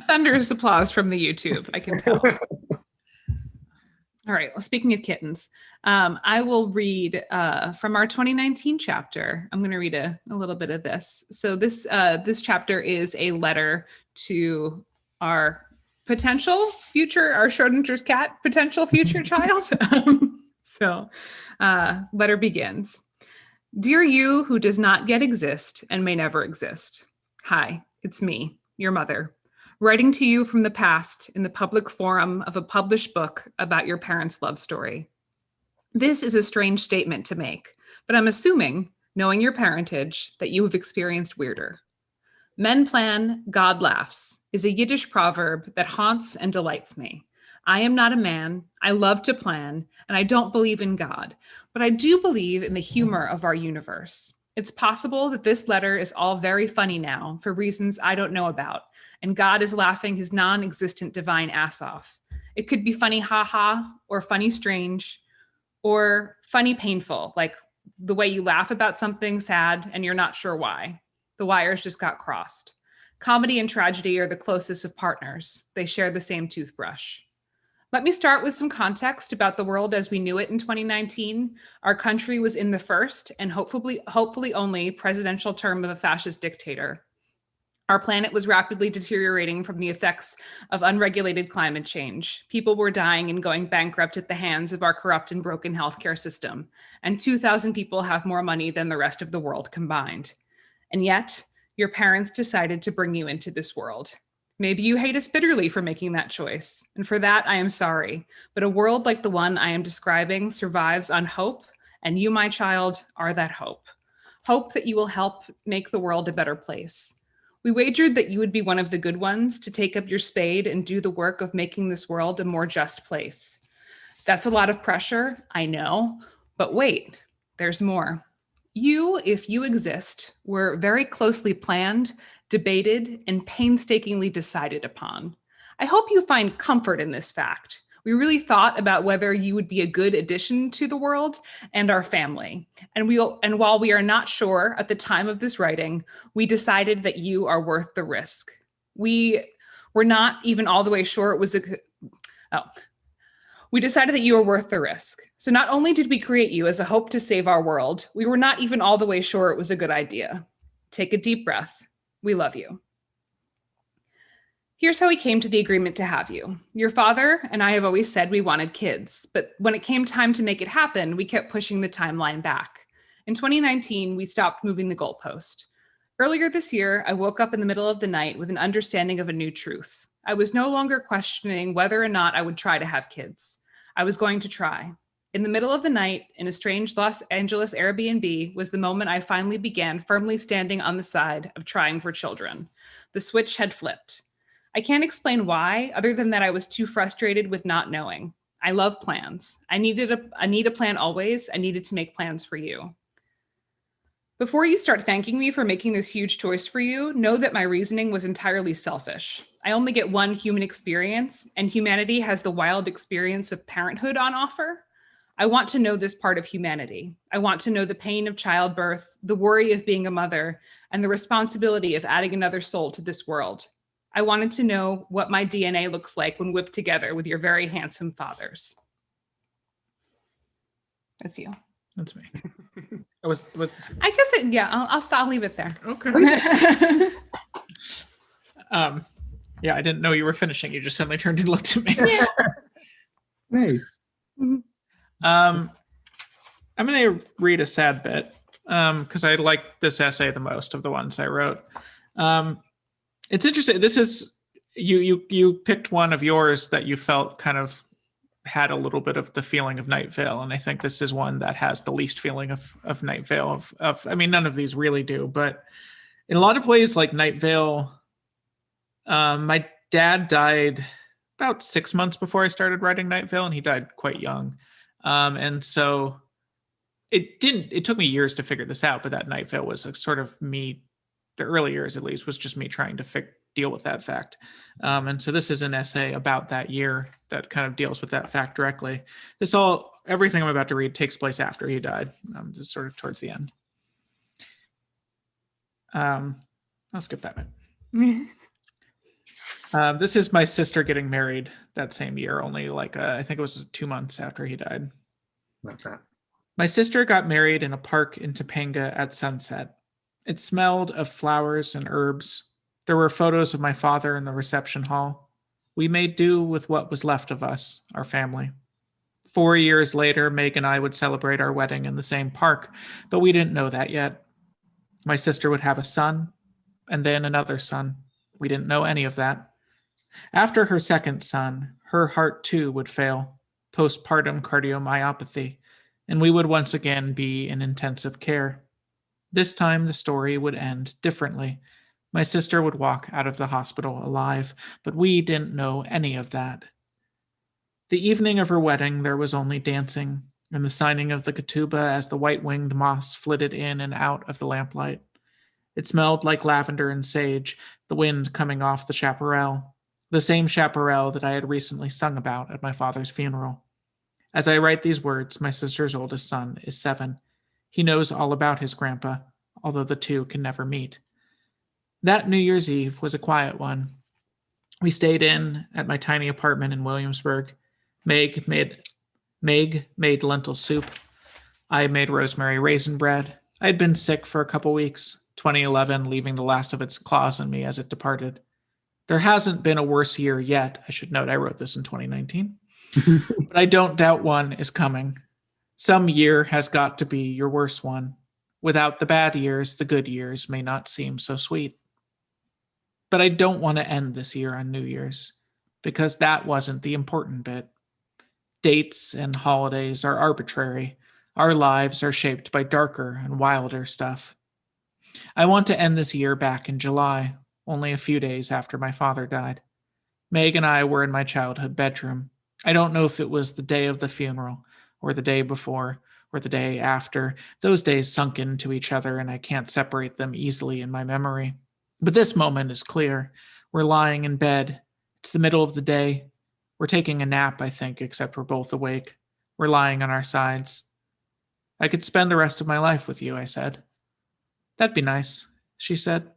Thunderous applause from the YouTube, I can tell. All right, well, speaking of kittens, I will read from our 2019 chapter. I'm going to read a little bit of this. So this chapter is a letter to our Schrodinger's cat, potential future child. So letter begins. Dear you who does not yet exist and may never exist. Hi, it's me, your mother, writing to you from the past in the public forum of a published book about your parents' love story. This is a strange statement to make, but I'm assuming, knowing your parentage, that you have experienced weirder. Men plan, God laughs is a Yiddish proverb that haunts and delights me. I am not a man. I love to plan, and I don't believe in God, but I do believe in the humor of our universe. It's possible that this letter is all very funny now for reasons I don't know about, and God is laughing his non-existent divine ass off. It could be funny haha, or funny strange, or funny painful, like the way you laugh about something sad and you're not sure why. The wires just got crossed. Comedy and tragedy are the closest of partners. They share the same toothbrush. Let me start with some context about the world as we knew it in 2019. Our country was in the first and hopefully only presidential term of a fascist dictator. Our planet was rapidly deteriorating from the effects of unregulated climate change. People were dying and going bankrupt at the hands of our corrupt and broken healthcare system. And 2,000 people have more money than the rest of the world combined. And yet, your parents decided to bring you into this world. Maybe you hate us bitterly for making that choice. And for that, I am sorry. But a world like the one I am describing survives on hope. And you, my child, are that hope. Hope that you will help make the world a better place. We wagered that you would be one of the good ones to take up your spade and do the work of making this world a more just place. That's a lot of pressure, I know. But wait, there's more. You, if you exist, were very closely planned, debated, and painstakingly decided upon. I hope you find comfort in this fact. We really thought about whether you would be a good addition to the world and our family. And while we are not sure at the time of this writing, we decided that you are worth the risk. We were not even all the way sure it was we decided that you were worth the risk. So not only did we create you as a hope to save our world, we were not even all the way sure it was a good idea. Take a deep breath. We love you. Here's how we came to the agreement to have you. Your father and I have always said we wanted kids, but when it came time to make it happen, we kept pushing the timeline back. In 2019, we stopped moving the goalpost. Earlier this year, I woke up in the middle of the night with an understanding of a new truth. I was no longer questioning whether or not I would try to have kids. I was going to try. In the middle of the night, in a strange Los Angeles Airbnb, was the moment I finally began firmly standing on the side of trying for children. The switch had flipped. I can't explain why, other than that I was too frustrated with not knowing. I love plans. I need a plan always. I needed to make plans for you. Before you start thanking me for making this huge choice for you, know that my reasoning was entirely selfish. I only get one human experience, and humanity has the wild experience of parenthood on offer. I want to know this part of humanity. I want to know the pain of childbirth, the worry of being a mother, and the responsibility of adding another soul to this world. I wanted to know what my DNA looks like when whipped together with your very handsome fathers. That's you. That's me. I guess I'll leave it there. Okay. Yeah, I didn't know you were finishing. You just suddenly turned and looked at me. Yeah. Nice. I'm going to read a sad bit because I like this essay the most of the ones I wrote. It's interesting. This is you picked one of yours that you felt kind of had a little bit of the feeling of Night Vale, and I think this is one that has the least feeling of Night Vale. I mean, none of these really do, but in a lot of ways, like Night Vale, my dad died about 6 months before I started writing Night Vale, and he died quite young, and so it took me years to figure this out. But that Night Vale was a sort of me. The early years, at least, was just me trying to deal with that fact. And so this is an essay about that year that kind of deals with that fact directly. Everything I'm about to read takes place after he died, just sort of towards the end. I'll skip that bit. This is my sister getting married that same year, only I think it was 2 months after he died. Like that. My sister got married in a park in Topanga at sunset. It smelled of flowers and herbs. There were photos of my father in the reception hall. We made do with what was left of us, our family. 4 years later, Meg and I would celebrate our wedding in the same park, but we didn't know that yet. My sister would have a son, and then another son. We didn't know any of that. After her second son, her heart too would fail, postpartum cardiomyopathy, and we would once again be in intensive care. This time the story would end differently. My sister would walk out of the hospital alive, but we didn't know any of that. The evening of her wedding, there was only dancing and the signing of the ketubah as the white-winged moths flitted in and out of the lamplight. It smelled like lavender and sage, the wind coming off the chaparral, the same chaparral that I had recently sung about at my father's funeral. As I write these words, my sister's oldest son is 7. He knows all about his grandpa, although the two can never meet. That New Year's Eve was a quiet one. We stayed in at my tiny apartment in Williamsburg. Meg made lentil soup. I made rosemary raisin bread. I had been sick for a couple weeks, 2011 leaving the last of its claws in me as it departed. There hasn't been a worse year yet. I should note I wrote this in 2019. But I don't doubt one is coming. Some year has got to be your worst one. Without the bad years, the good years may not seem so sweet. But I don't want to end this year on New Year's, because that wasn't the important bit. Dates and holidays are arbitrary. Our lives are shaped by darker and wilder stuff. I want to end this year back in July, only a few days after my father died. Meg and I were in my childhood bedroom. I don't know if it was the day of the funeral, or the day before, or the day after. Those days sunk into each other, and I can't separate them easily in my memory. But this moment is clear. We're lying in bed. It's the middle of the day. We're taking a nap, I think, except we're both awake. We're lying on our sides. I could spend the rest of my life with you, I said. That'd be nice, she said.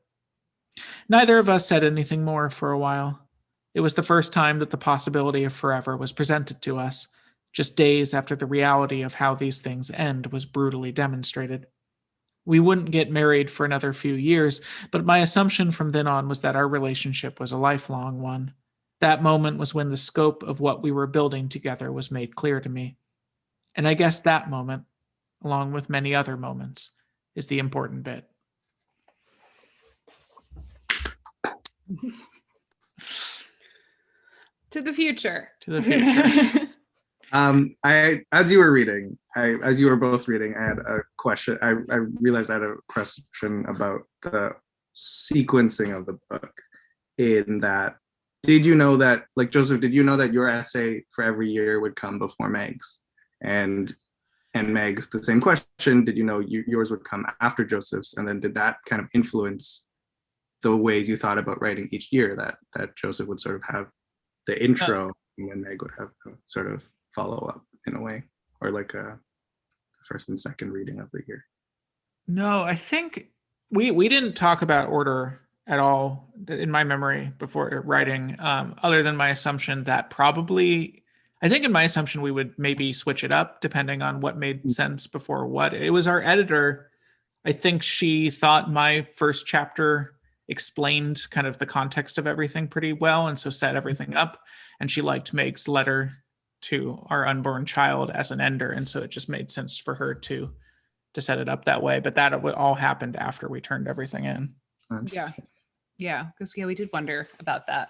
Neither of us said anything more for a while. It was the first time that the possibility of forever was presented to us, just days after the reality of how these things end was brutally demonstrated. We wouldn't get married for another few years, but my assumption from then on was that our relationship was a lifelong one. That moment was when the scope of what we were building together was made clear to me. And I guess that moment, along with many other moments, is the important bit. To the future. To the future. As you were both reading, I had a question. I realized I had a question about the sequencing of the book. In that, did you know that, like Joseph, did you know that your essay for every year would come before Meg's? And Meg's, the same question, did you know yours would come after Joseph's? And then did that kind of influence the ways you thought about writing each year, that Joseph would sort of have the intro and then Meg would have a sort of follow up in a way, or like a first and second reading of the year? No, I think we didn't talk about order at all in my memory before writing, other than my assumption that probably, I think in my assumption we would maybe switch it up depending on what made sense before what. It was our editor. I think she thought my first chapter explained kind of the context of everything pretty well, and so set everything up. And she liked Meg's letter to our unborn child as an ender, and so it just made sense for her to set it up that way. But that all happened after we turned everything in. Yeah, because we did wonder about that.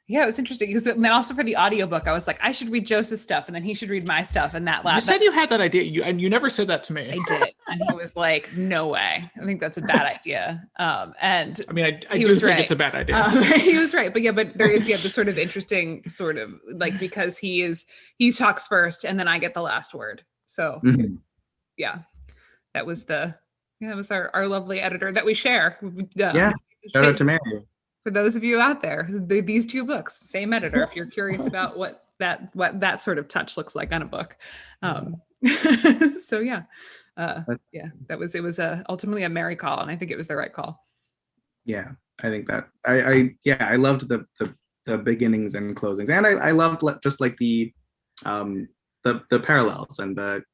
Yeah, it was interesting because then also for the audiobook, I was like, I should read Joseph's stuff and then he should read my stuff. And that last, you said you had that idea, and you never said that to me. I did, and I was like, no way. I think that's a bad idea. And I mean, I do think it's a bad idea. He was right, but there is the sort of interesting sort of like, because he talks first and then I get the last word. So yeah, that was our lovely editor that we share. Shout out to Mary. For those of you out there, these two books, same editor, if you're curious about what that sort of touch looks like on a book. So it was ultimately a Mary call, and I think it was the right call. Yeah, I think that I loved the beginnings and closings, and I loved just like the parallels and the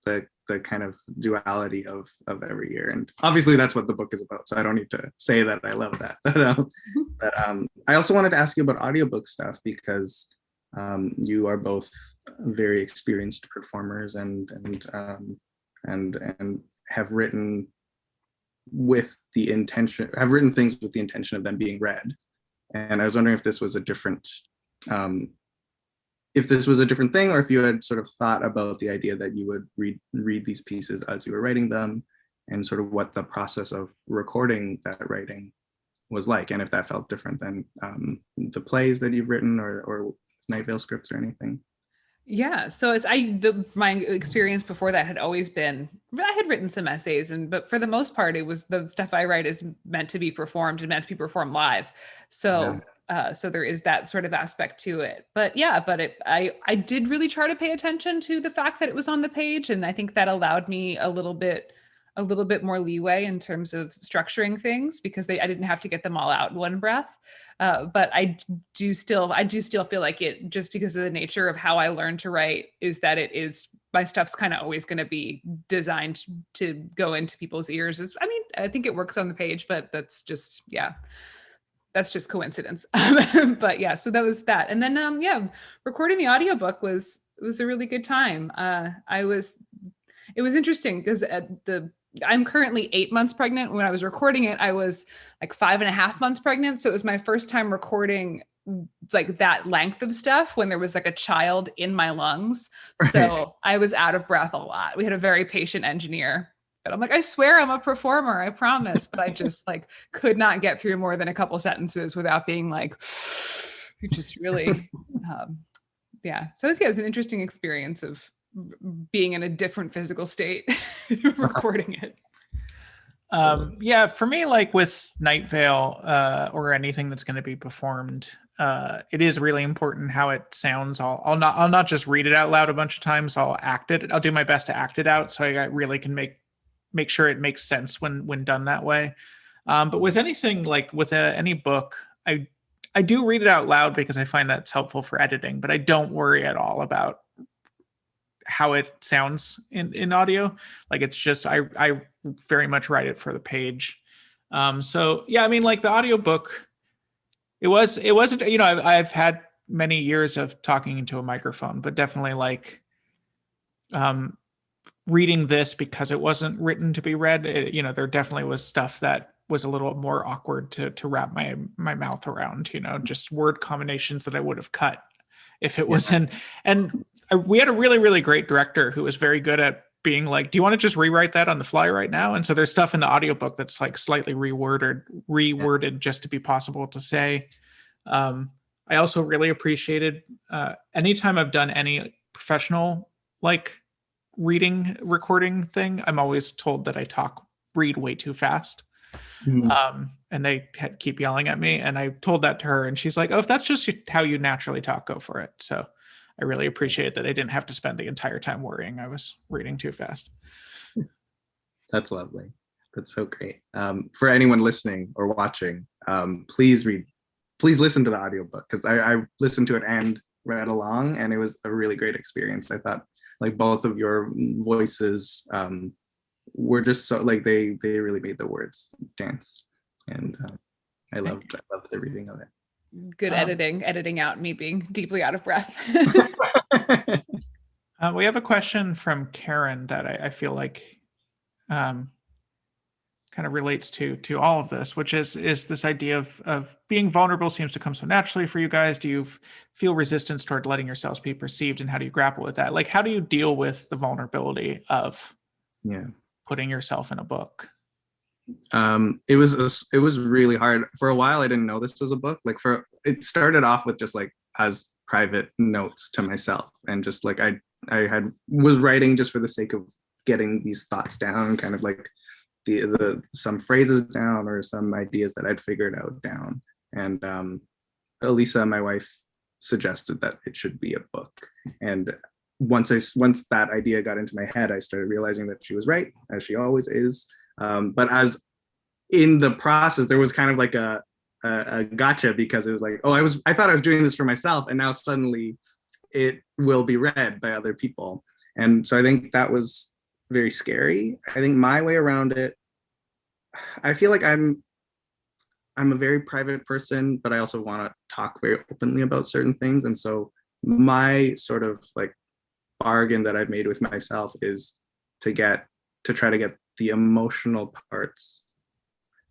kind of duality of every year. And obviously that's what the book is about, so I don't need to say that I love that. But I also wanted to ask you about audiobook stuff, because you are both very experienced performers and have written things with the intention of them being read. And I was wondering if this was a different thing, or if you had sort of thought about the idea that you would read these pieces as you were writing them, and sort of what the process of recording that writing was like, and if that felt different than the plays that you've written or Night Vale scripts or anything. Yeah, so my experience before that had always been, I had written some essays, but for the most part it was the stuff I write is meant to be performed and meant to be performed live. So so there is that sort of aspect to it. But yeah, I did really try to pay attention to the fact that it was on the page, and I think that allowed me a little bit more leeway in terms of structuring things, because I didn't have to get them all out in one breath. But I do still feel like it, just because of the nature of how I learned to write, is that my stuff's kind of always going to be designed to go into people's ears. I think it works on the page, but that's just coincidence. But yeah, so that was that. And then recording the audiobook was a really good time. It was interesting because I'm currently 8 months pregnant. When I was recording it, I was like 5.5 months pregnant. So it was my first time recording like that length of stuff when there was like a child in my lungs. So I was out of breath a lot. We had a very patient engineer, but I'm like, I swear I'm a performer, I promise. But I just like could not get through more than a couple sentences without being like, just really, yeah. So it's an interesting experience of being in a different physical state recording it. Yeah, for me, like with Night Vale or anything that's going to be performed, it is really important how it sounds. I'll not just read it out loud a bunch of times. I'll act it. I'll do my best to act it out, so I really can make sure it makes sense when done that way. But with anything, like with any book, I do read it out loud because I find that's helpful for editing, but I don't worry at all about how it sounds in audio. Like it's just, I very much write it for the page. So yeah, I mean, like the audiobook, it wasn't, I've had many years of talking into a microphone, but definitely like, reading this, because it wasn't written to be read, there definitely was stuff that was a little more awkward to wrap my mouth around, just word combinations that I would have cut if it was in. And we had a really, really great director who was very good at being like, do you want to just rewrite that on the fly right now? And so there's stuff in the audiobook that's like slightly reworded just to be possible to say. I also really appreciated anytime I've done any professional like recording thing, I'm always told that I read way too fast. Mm-hmm. And they keep yelling at me. And I told that to her, and she's like, oh, if that's just how you naturally talk, go for it. So I really appreciate that I didn't have to spend the entire time worrying I was reading too fast. That's lovely. That's so great. For anyone listening or watching, please listen to the audiobook, because I listened to it and read along, and it was a really great experience. I thought like both of your voices were just so like they really made the words dance, and I loved the reading of it. Good editing out me being deeply out of breath. We have a question from Karen that I feel like kind of relates to all of this, which is this idea of being vulnerable seems to come so naturally for you guys. Do you feel resistance toward letting yourselves be perceived, and how do you grapple with that? Like, how do you deal with the vulnerability of putting yourself in a book? It was really hard. For a while I didn't know this was a book. Like it started off with just like as private notes to myself, and just like I was writing just for the sake of getting these thoughts down, kind of like the some phrases down or some ideas that I'd figured out down. And Elisa, my wife, suggested that it should be a book. And once that idea got into my head, I started realizing that she was right, as she always is. But as in the process, there was kind of like a gotcha, because it was like, oh, I thought I was doing this for myself, and now suddenly it will be read by other people. And so I think that was very scary. I think my way around it, I feel like I'm a very private person, but I also want to talk very openly about certain things. And so my sort of like bargain that I've made with myself is to try to get the emotional parts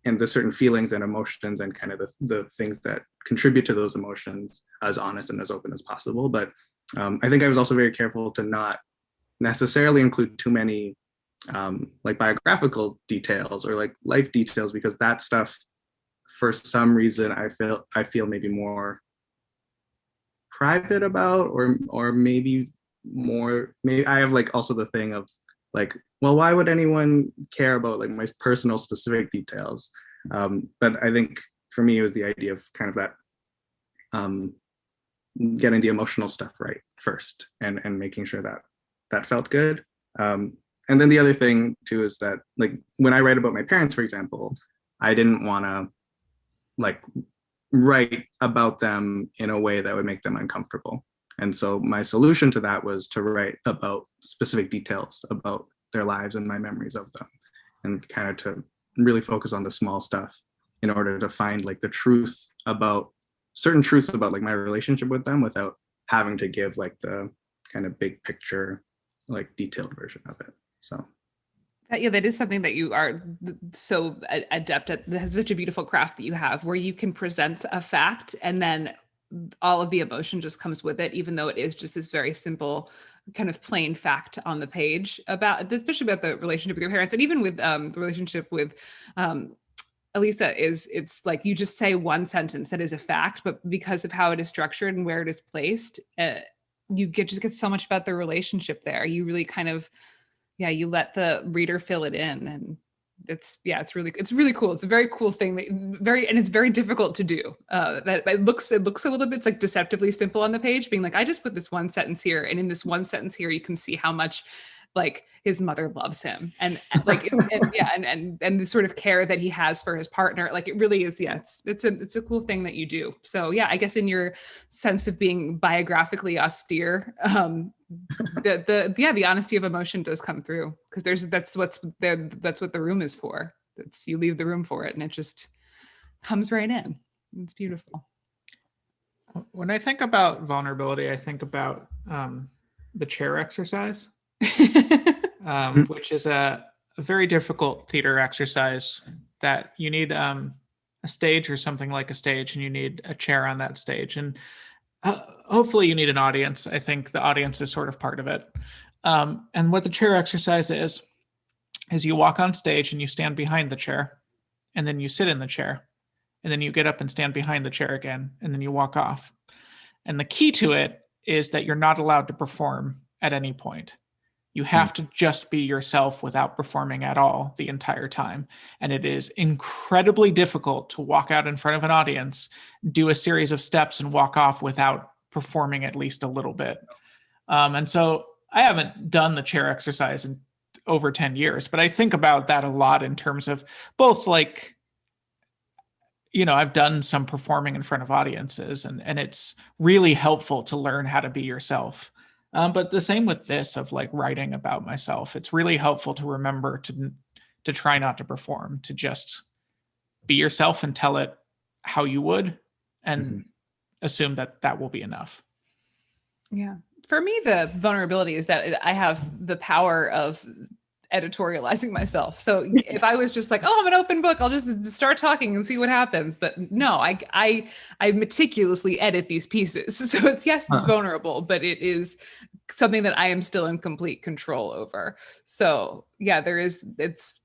and the certain feelings and emotions and kind of the things that contribute to those emotions as honest and as open as possible. But I think I was also very careful to not necessarily include too many like biographical details or like life details, because that stuff for some reason I feel maybe more private about, or maybe more, maybe I have like also the thing of like, well, why would anyone care about like my personal specific details? But I think for me it was the idea of kind of that getting the emotional stuff right first, and making sure that that felt good. And then the other thing too is that like when I write about my parents, for example, I didn't want to like write about them in a way that would make them uncomfortable. And so my solution to that was to write about specific details about their lives and my memories of them, and kind of to really focus on the small stuff in order to find like the truth about certain truths about like my relationship with them without having to give like the kind of big picture, like detailed version of it. So yeah, that is something that you are so adept at. That's such a beautiful craft that you have, where you can present a fact and then all of the emotion just comes with it, even though it is just this very simple kind of plain fact on the page about, especially about the relationship with your parents, and even with the relationship with Elisa. It's like you just say one sentence that is a fact, but because of how it is structured and where it is placed, you just get so much about the relationship there. You really kind of, you let the reader fill it in, and it's really cool. It's a very cool thing and it's very difficult to do. That it looks a little bit, it's like deceptively simple on the page, being like, I just put this one sentence here, and in this one sentence here, you can see how much like his mother loves him, and like and the sort of care that he has for his partner. Like it really is, it's a cool thing that you do. So I guess in your sense of being biographically austere, the honesty of emotion does come through, because that's what the room is for. That's, you leave the room for it and it just comes right in. It's beautiful. When I think about vulnerability, I think about the chair exercise, which is a very difficult theater exercise that you need a stage or something like a stage, and you need a chair on that stage. And hopefully you need an audience. I think the audience is sort of part of it. And what the chair exercise is you walk on stage and you stand behind the chair, and then you sit in the chair, and then you get up and stand behind the chair again, and then you walk off. And the key to it is that you're not allowed to perform at any point. You have to just be yourself without performing at all the entire time. And it is incredibly difficult to walk out in front of an audience, do a series of steps, and walk off without performing at least a little bit. And so I haven't done the chair exercise in over 10 years, but I think about that a lot in terms of both like, I've done some performing in front of audiences, and it's really helpful to learn how to be yourself. But the same with this of like writing about myself. It's really helpful to remember to try not to perform, to just be yourself and tell it how you would, and assume that that will be enough. Yeah. For me, the vulnerability is that I have the power of editorializing myself. So if I was just like, oh, I'm an open book, I'll just start talking and see what happens. But no, I meticulously edit these pieces. So it's vulnerable, but it is something that I am still in complete control over. So it's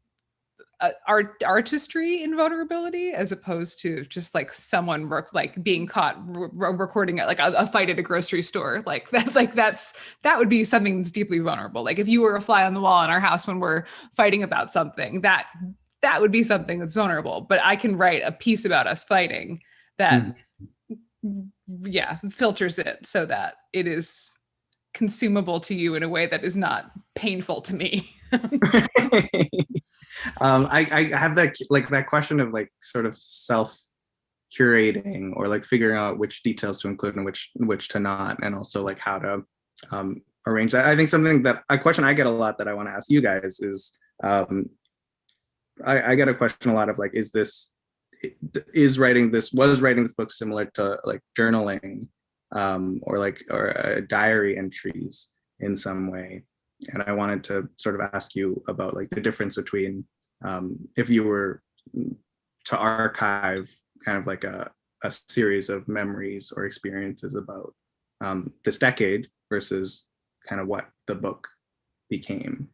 artistry in vulnerability, as opposed to just like someone like being caught recording like a fight at a grocery store. Like that would be something that's deeply vulnerable. Like if you were a fly on the wall in our house when we're fighting about something, that would be something that's vulnerable. But I can write a piece about us fighting that filters it so that it is consumable to you in a way that is not painful to me. I have that question of like sort of self curating, or like figuring out which details to include and which to not, and also like how to arrange that. I think a question I get a lot that I want to ask you guys is, I get a question a lot of like, was writing this book similar to like journaling, or diary entries in some way? And I wanted to sort of ask you about like the difference between if you were to archive kind of like a series of memories or experiences about this decade versus kind of what the book became,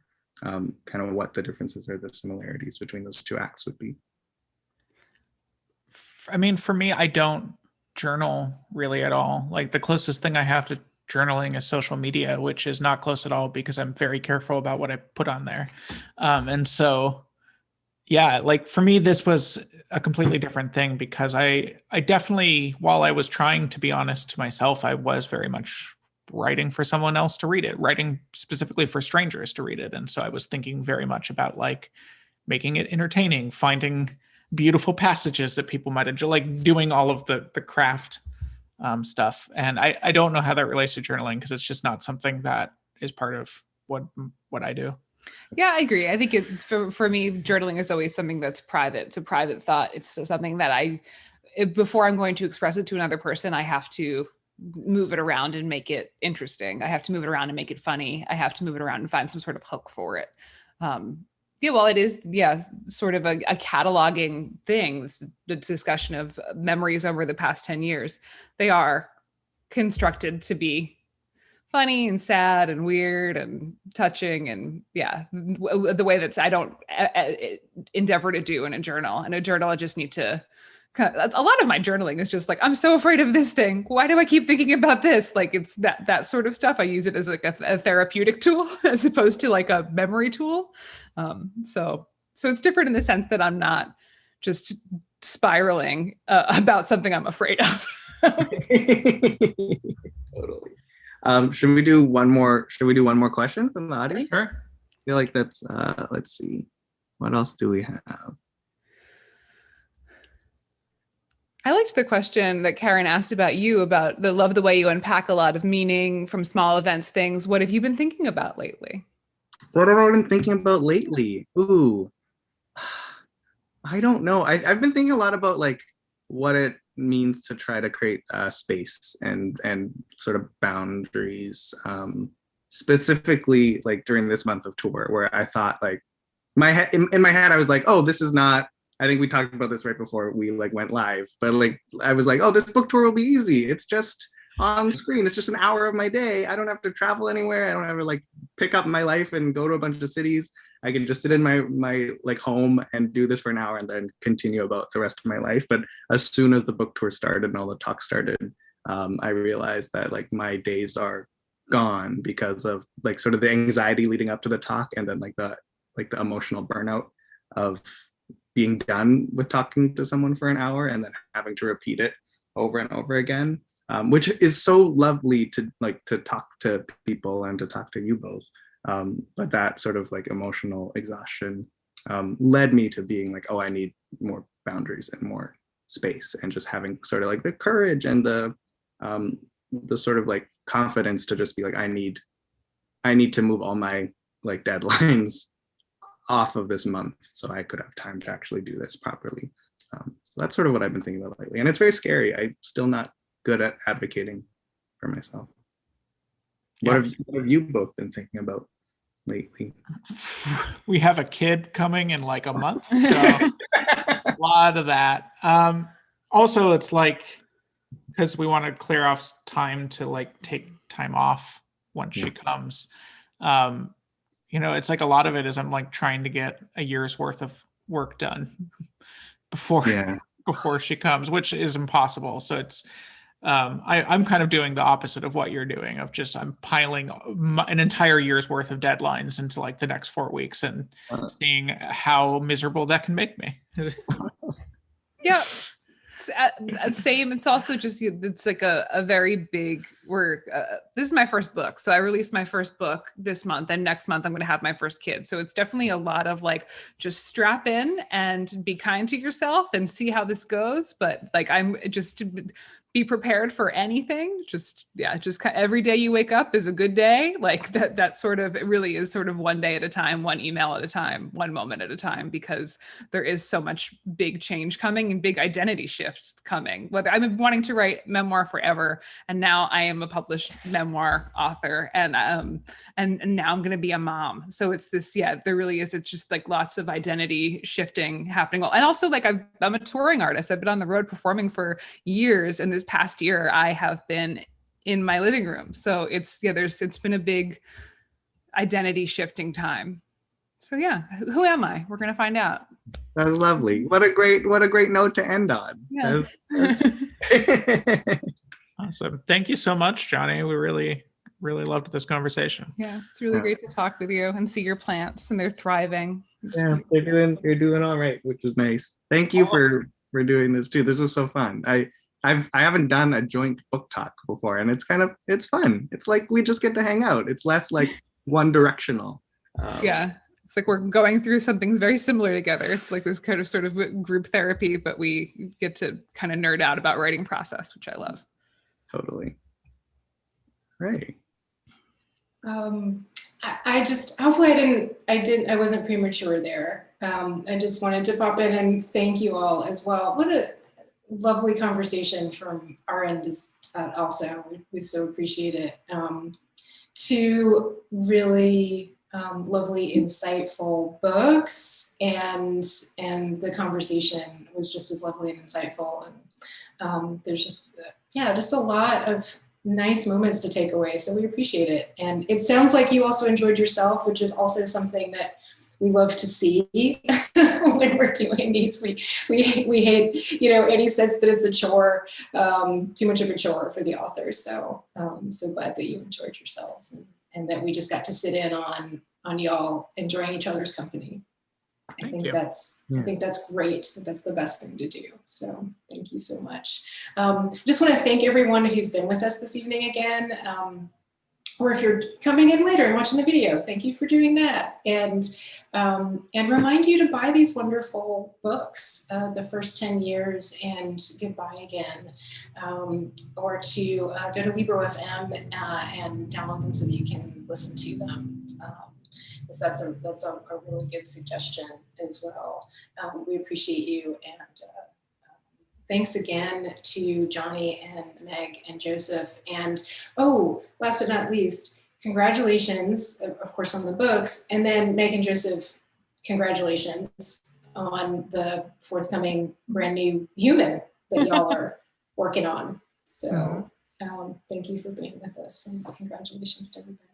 kind of what the differences or the similarities between those two acts would be. I mean, for me, I don't journal really at all. Like the closest thing I have to journaling is social media, which is not close at all because I'm very careful about what I put on there. And so, yeah, like for me, this was a completely different thing because I definitely, while I was trying to be honest to myself, I was very much writing for someone else to read it, writing specifically for strangers to read it. And so I was thinking very much about like making it entertaining, finding beautiful passages that people might enjoy, like doing all of the craft stuff. And I don't know how that relates to journaling because it's just not something that is part of what I do. Yeah, I agree. I think for me, journaling is always something that's private. It's a private thought. It's something that before I'm going to express it to another person, I have to move it around and make it interesting. I have to move it around and make it funny. I have to move it around and find some sort of hook for it. Well, it is, sort of a cataloging thing. The discussion of memories over the past 10 years. They are constructed to be funny and sad and weird and touching. And the way that I don't endeavor to do in a journal. In a journal, I just need to, a lot of my journaling is just like, I'm so afraid of this thing. Why do I keep thinking about this? Like it's that sort of stuff. I use it as like a therapeutic tool as opposed to like a memory tool. So it's different in the sense that I'm not just spiraling about something I'm afraid of. Totally. Should we do one more question from the audience? Sure. I feel like that's let's see. What else do we have? I liked the question that Karen asked about you, about love the way you unpack a lot of meaning from small events, things. What have you been thinking about lately? What have I been thinking about lately? Ooh, I don't know. I've been thinking a lot about like what it means to try to create space and sort of boundaries, specifically like during this month of tour, where I thought like in my head I was like, oh, this is not. I think we talked about this right before we like went live, but like I was like, oh, this book tour will be easy. It's just on screen. It's just an hour of my day. I don't have to travel anywhere. I don't have to like pick up my life and go to a bunch of cities. I can just sit in my like home and do this for an hour and then continue about the rest of my life. But as soon as the book tour started and all the talk started, I realized that like my days are gone because of like sort of the anxiety leading up to the talk and then like the emotional burnout of being done with talking to someone for an hour and then having to repeat it over and over again, which is so lovely to talk to people and to talk to you both. But that sort of like emotional exhaustion led me to being like, oh, I need more boundaries and more space, and just having sort of like the courage and the sort of like confidence to just be like, I need to move all my like deadlines off of this month so I could have time to actually do this properly. So that's sort of what I've been thinking about lately. And it's very scary. I'm still not good at advocating for myself. Yeah. What have you both been thinking about lately? We have a kid coming in like a month, so a lot of that. Also, it's like, because we want to clear off time to like take time off when she comes. It's like a lot of it is I'm like trying to get a year's worth of work done before she comes, which is impossible. So it's I'm kind of doing the opposite of what you're doing, of just I'm piling an entire year's worth of deadlines into like the next 4 weeks and seeing how miserable that can make me. Yeah. Same. It's also just, it's like a very big work. This is my first book. So I released my first book this month, and next month I'm going to have my first kid. So it's definitely a lot of like, just strap in and be kind to yourself and see how this goes. But like, I'm just to be prepared for anything. Just every day you wake up is a good day. Like that sort of, it really is sort of one day at a time, one email at a time, one moment at a time, because there is so much big change coming and big identity shifts coming. Whether I've been wanting to write memoir forever, and now I am a published memoir author, and now I'm going to be a mom. So it's this, there really is. It's just like lots of identity shifting happening. And also like I'm a touring artist. I've been on the road performing for years, and this past year I have been in my living room. So it's been a big identity shifting time. So who am I? We're going to find out. That was lovely. What a great note to end on. Yeah. Awesome. Thank you so much, Jonny. We really loved this conversation. Yeah, it's really great to talk with you and see your plants and they're thriving. Yeah, they're doing all right, which is nice. Thank you for doing this too. This was so fun. I haven't done a joint book talk before, and it's fun. It's like we just get to hang out. It's less like one directional. Yeah, it's like we're going through something very similar together. It's like this kind of sort of group therapy, but we get to kind of nerd out about writing process, which I love. Totally. Right. I just, hopefully I wasn't premature there. I just wanted to pop in and thank you all as well. What a lovely conversation from our end also. We so appreciate it. Two really lovely, insightful books, and the conversation was just as lovely and insightful. And there's just, just a lot of nice moments to take away. So we appreciate it. And it sounds like you also enjoyed yourself, which is also something that we love to see when we're doing these. We hate, any sense that it's a chore, too much of a chore for the authors. So so glad that you enjoyed yourselves and that we just got to sit in on y'all enjoying each other's company. I think that's great. That's the best thing to do. So thank you so much. Just want to thank everyone who's been with us this evening again. Or if you're coming in later and watching the video, thank you for doing that. And remind you to buy these wonderful books, The First 10 Years and Goodbye Again, or to go to Libro.fm and download them so that you can listen to them. That's a really good suggestion as well. We appreciate you, and thanks again to Jonny and Meg and Joseph. And last but not least, congratulations, of course, on the books. And then Meg and Joseph, congratulations on the forthcoming brand new human that y'all are working on. So thank you for being with us, and congratulations to everybody.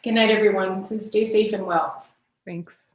Good night, everyone. Please stay safe and well. Thanks.